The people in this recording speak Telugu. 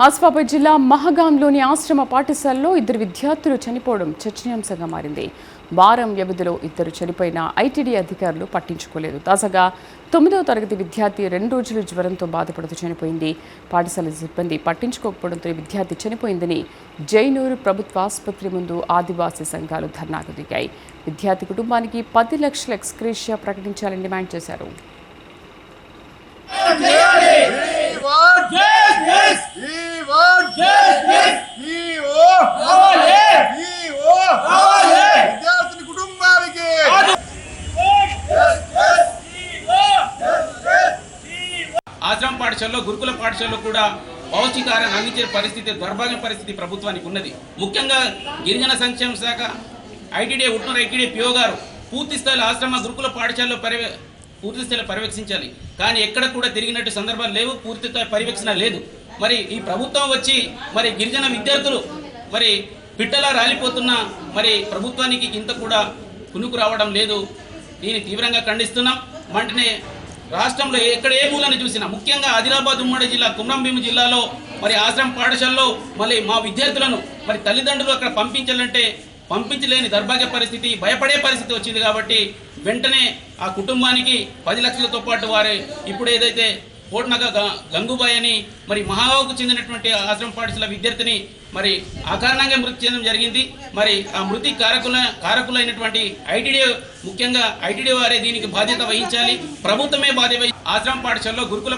ఆసిఫాబాద్ జిల్లా మహగాంలోని ఆశ్రమ పాఠశాలలో ఇద్దరు విద్యార్థులు చనిపోవడం చర్చనీయాంశంగా మారింది. వారం వ్యవధిలో ఇద్దరు చనిపోయిన ఐటీడీ అధికారులు పట్టించుకోలేదు. తాజాగా 9వ తరగతి విద్యార్థి 2 రోజులు జ్వరంతో బాధపడుతూ చనిపోయింది. పాఠశాల సిబ్బంది పట్టించుకోకపోవడంతో విద్యార్థి చనిపోయిందని జైనూరు ప్రభుత్వ ఆసుపత్రి ముందు ఆదివాసీ సంఘాలు ధర్నాకు దిగాయి. విద్యార్థి కుటుంబానికి 10 లక్షల ఎక్స్గ్రేషియా ప్రకటించాలని డిమాండ్ చేశారు. ఆశ్రమ పాఠశాలలో గురుకుల పాఠశాలలో కూడా పౌష్టికాహారాన్ని అందించే పరిస్థితి దౌర్భాగ్య పరిస్థితి ప్రభుత్వానికి ఉన్నది. ముఖ్యంగా గిరిజన సంక్షేమ శాఖ ఐటీడీ ఉట్నూరు ఐటీడీ పిఓ గారు పూర్తి స్థాయిలో ఆశ్రమ గురుకుల పాఠశాలలో పూర్తి స్థాయిలో పర్యవేక్షించాలి. కానీ ఎక్కడ కూడా తిరిగినట్టు సందర్భాలు లేవు, పూర్తి స్థాయి పర్యవేక్షణ లేదు. మరి ఈ ప్రభుత్వం వచ్చి మరి గిరిజన విద్యార్థులు మరి పిట్టలా రాలిపోతున్న మరి ప్రభుత్వానికి ఇంత కూడా కునుకు రావడం లేదు. దీన్ని తీవ్రంగా ఖండిస్తున్నాం. వెంటనే రాష్ట్రంలో ఎక్కడ ఏ మూలని చూసినా ముఖ్యంగా ఆదిలాబాద్ ఉమ్మడి జిల్లా కుమ్రంభీం జిల్లాలో మరి ఆశ్రమ పాఠశాలలో మళ్ళీ మా విద్యార్థులను మరి తల్లిదండ్రులు అక్కడ పంపించలేని దౌర్భాగ్య పరిస్థితి, భయపడే పరిస్థితి వచ్చింది. కాబట్టి వెంటనే ఆ కుటుంబానికి 10 లక్షలతో పాటు వారే ఇప్పుడు ఏదైతే కోట్నగ గంగుబాయ్ అని మరి మహాబావుకు చెందినటువంటి ఆశ్రమ పాఠశాల విద్యార్థిని మరి అకారణంగా మృతి చెందడం జరిగింది. మరి ఆ మృతి కారకులైనటువంటి ఐటీడీ ముఖ్యంగా ఐటీడీ వారే దీనికి బాధ్యత వహించాలి. ప్రభుత్వమే బాధ్యత ఆశ్రమ పాఠశాలలో గురుకుల